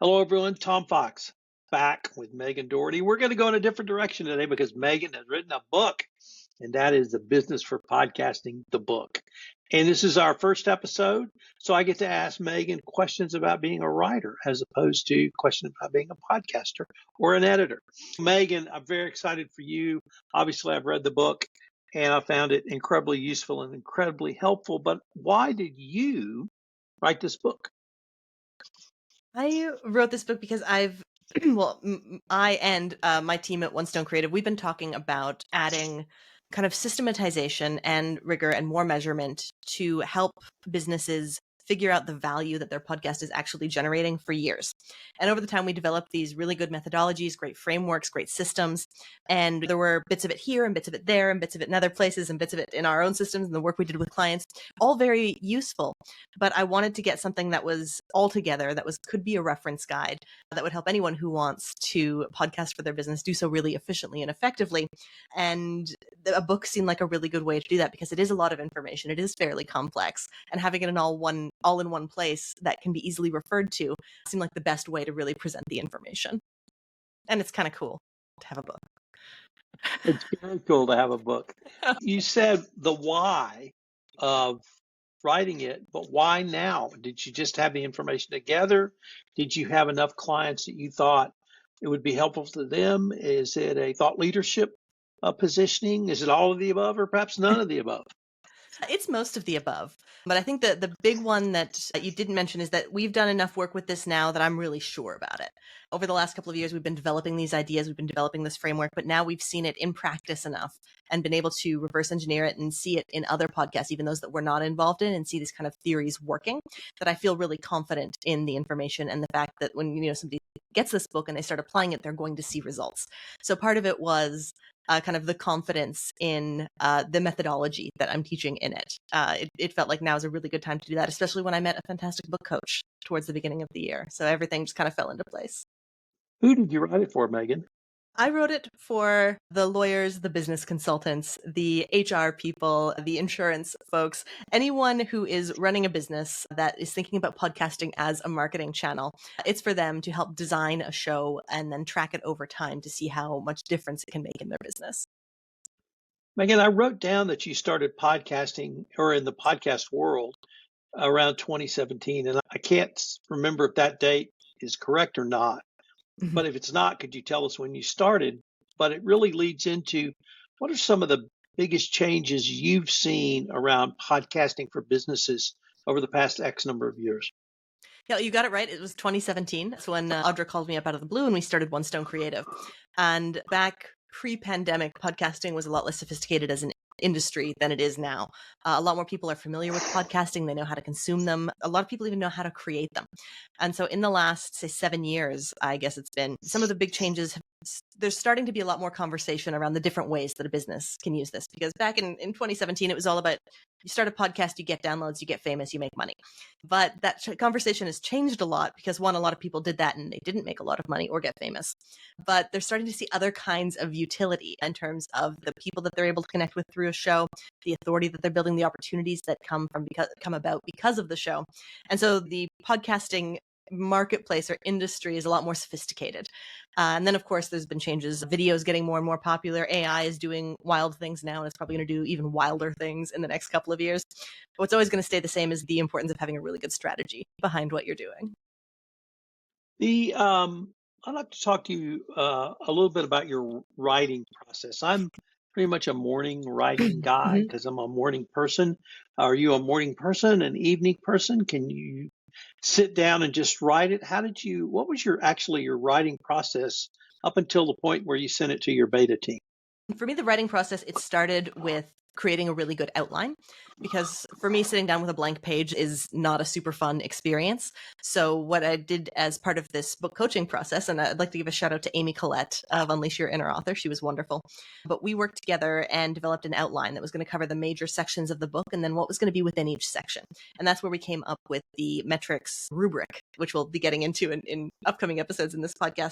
Hello, everyone. Tom Fox back with Megan Dougherty. We're going to go in a different direction today because Megan has written a book, and that is The Business for Podcasting, the book. And this is our first episode, so I get to ask Megan questions about being a writer as opposed to questions about being a podcaster or an editor. Megan, I'm very excited for you. Obviously, I've read the book, and I found it incredibly useful and incredibly helpful. But why did you write this book? I wrote this book because I and my team at One Stone Creative, we've been talking about adding kind of systematization and rigor and more measurement to help businesses figure out the value that their podcast is actually generating for years. And over the time, we developed these really good methodologies, great frameworks, great systems. And there were bits of it here and bits of it there and bits of it in other places and bits of it in our own systems and the work we did with clients, all very useful. But I wanted to get something that was all together, could be a reference guide that would help anyone who wants to podcast for their business do so really efficiently and effectively. And a book seemed like a really good way to do that because it is a lot of information. It is fairly complex, and having it in all in one place that can be easily referred to seemed like the best way to really present the information. And it's kind of cool to have a book. It's very cool to have a book. You said the why of writing it, but why now? Did you just have the information together? Did you have enough clients that you thought it would be helpful to them? Is it a thought leadership positioning? Is it all of the above or perhaps none of the above? It's most of the above. But I think that the big one that you didn't mention is that we've done enough work with this now that I'm really sure about it. Over the last couple of years, we've been developing these ideas, we've been developing this framework, but now we've seen it in practice enough and been able to reverse engineer it and see it in other podcasts, even those that we're not involved in, and see these kind of theories working, that I feel really confident in the information and the fact that when somebody gets this book and they start applying it, they're going to see results. So part of it was kind of the confidence in the methodology that I'm teaching in it. It felt like now is a really good time to do that, especially when I met a fantastic book coach towards the beginning of the year. So everything just kind of fell into place. Who did you write it for, Megan? I wrote it for the lawyers, the business consultants, the HR people, the insurance folks, anyone who is running a business that is thinking about podcasting as a marketing channel. It's for them to help design a show and then track it over time to see how much difference it can make in their business. Megan, I wrote down that you started podcasting or in the podcast world around 2017, and I can't remember if that date is correct or not. But if it's not, could you tell us when you started? But it really leads into what are some of the biggest changes you've seen around podcasting for businesses over the past X number of years? Yeah, you got it right. It was 2017. That's when Audra called me up out of the blue and we started One Stone Creative. And back pre-pandemic, podcasting was a lot less sophisticated as an industry than it is now. A lot more people are familiar with podcasting. They know how to consume them. A lot of people even know how to create them. And so in the last, say, 7 years, I guess it's been, some of the big changes there's starting to be a lot more conversation around the different ways that a business can use this. Because back in 2017, it was all about you start a podcast, you get downloads, you get famous, you make money. But that conversation has changed a lot because one, a lot of people did that and they didn't make a lot of money or get famous. But they're starting to see other kinds of utility in terms of the people that they're able to connect with through a show, the authority that they're building, the opportunities that come about because of the show. And so the podcasting marketplace or industry is a lot more sophisticated. And then, of course, there's been changes. Video is getting more and more popular. AI is doing wild things now, and it's probably going to do even wilder things in the next couple of years. But what's always going to stay the same is the importance of having a really good strategy behind what you're doing. I'd like to talk to you a little bit about your writing process. I'm pretty much a morning writing guy because I'm a morning person. Are you a morning person, an evening person? Can you sit down and just write it? What was your writing process up until the point where you sent it to your beta team? For me, the writing process, it started with creating a really good outline, because for me, sitting down with a blank page is not a super fun experience. So what I did as part of this book coaching process, and I'd like to give a shout out to Amy Collette of Unleash Your Inner Author. She was wonderful. But we worked together and developed an outline that was going to cover the major sections of the book and then what was going to be within each section. And that's where we came up with the metrics rubric, which we'll be getting into in upcoming episodes in this podcast.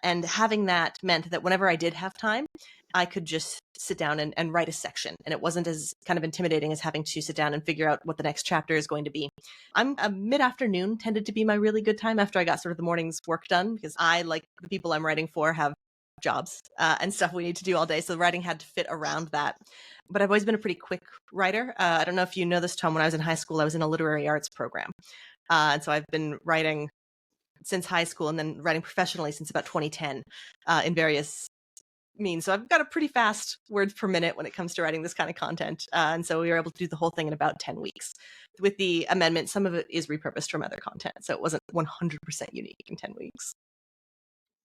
And having that meant that whenever I did have time, I could just sit down and write a section. And it wasn't as kind of intimidating as having to sit down and figure out what the next chapter is going to be. I'm a mid-afternoon tended to be my really good time after I got sort of the morning's work done, because I, like the people I'm writing for, have jobs and stuff we need to do all day. So writing had to fit around that. But I've always been a pretty quick writer. I don't know if you know this, Tom. When I was in high school, I was in a literary arts program. And so I've been writing since high school and then writing professionally since about 2010 in various means. So I've got a pretty fast words per minute when it comes to writing this kind of content. And so we were able to do the whole thing in about 10 weeks. With the amendment, some of it is repurposed from other content. So it wasn't 100% unique in 10 weeks.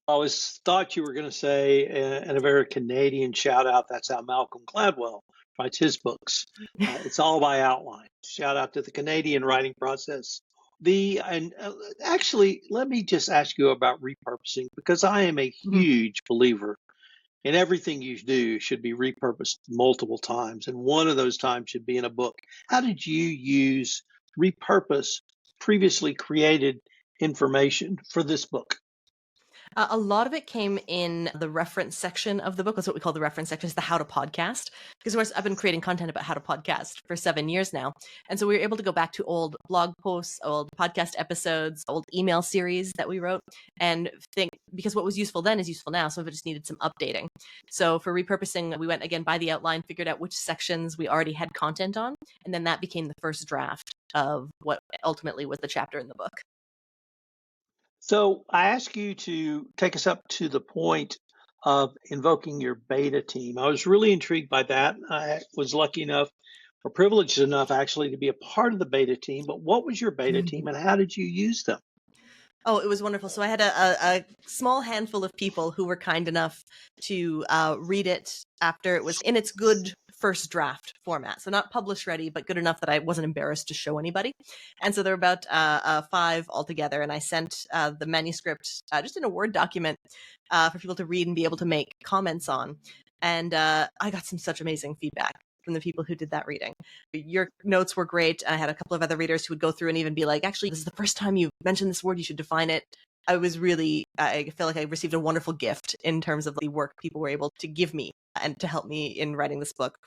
I always thought you were going to say, in a very Canadian shout out, that's how Malcolm Gladwell writes his books. It's all by outline. Shout out to the Canadian writing process. Actually, let me just ask you about repurposing, because I am a huge believer in everything you do should be repurposed multiple times. And one of those times should be in a book. How did you repurpose previously created information for this book? A lot of it came in the reference section of the book. That's what we call the reference section, is the how to podcast. Because of course, I've been creating content about how to podcast for 7 years now. And so we were able to go back to old blog posts, old podcast episodes, old email series that we wrote, and think, because what was useful then is useful now. Some of it just needed some updating. So for repurposing, we went again by the outline, figured out which sections we already had content on. And then that became the first draft of what ultimately was the chapter in the book. So I ask you to take us up to the point of invoking your beta team. I was really intrigued by that. I was lucky enough, or privileged enough actually, to be a part of the beta team. But what was your beta team and how did you use them? Oh, it was wonderful. So I had a small handful of people who were kind enough to read it after it was in its good first draft format. So not publish ready, but good enough that I wasn't embarrassed to show anybody. And so there were about 5 altogether. And I sent the manuscript just in a Word document for people to read and be able to make comments on. And I got such amazing feedback from the people who did that reading. Your notes were great. I had a couple of other readers who would go through and even be like, actually, this is the first time you mentioned this word, you should define it. I feel like I received a wonderful gift in terms of the work people were able to give me and to help me in writing this book.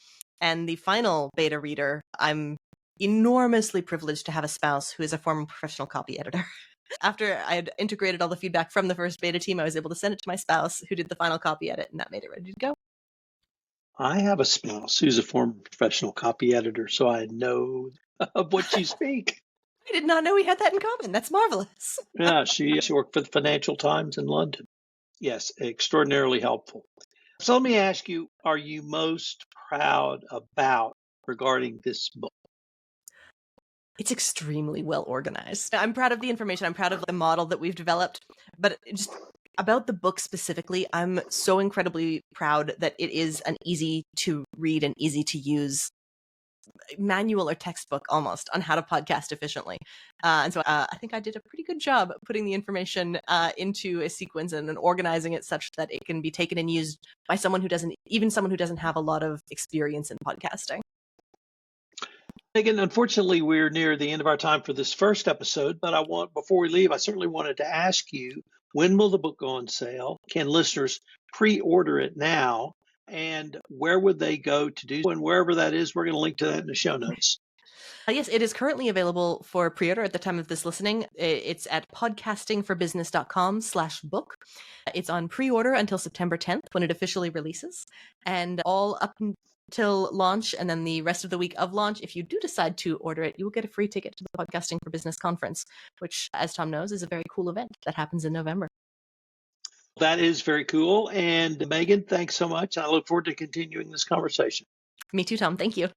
And the final beta reader, I'm enormously privileged to have a spouse who is a former professional copy editor. After I had integrated all the feedback from the first beta team, I was able to send it to my spouse who did the final copy edit, and that made it ready to go. I have a spouse who's a former professional copy editor, so I know of what you speak. I did not know we had that in common. That's marvelous. Yeah, she worked for the Financial Times in London. Yes, extraordinarily helpful. So let me ask you, are you most proud about regarding this book? It's extremely well organized. I'm proud of the information. I'm proud of the model that we've developed, but just about the book specifically, I'm so incredibly proud that it is an easy to read and easy to use manual or textbook almost on how to podcast efficiently. And so I think I did a pretty good job putting the information into a sequence and organizing it such that it can be taken and used by someone who doesn't have a lot of experience in podcasting. Megan, unfortunately, we're near the end of our time for this first episode, but before we leave, I certainly wanted to ask you, when will the book go on sale? Can listeners pre-order it now? And where would they go to do so? And wherever that is, we're going to link to that in the show notes. Yes, it is currently available for pre-order at the time of this listening. It's at podcastingforbbusiness.com/book. It's on pre-order until September 10th when it officially releases, and all up till launch, and then the rest of the week of launch. If you do decide to order it, you will get a free ticket to the Podcasting for Business conference, which, as Tom knows, is a very cool event that happens in November. That is very cool. And Megan, thanks so much. I look forward to continuing this conversation. Me too, Tom. Thank you.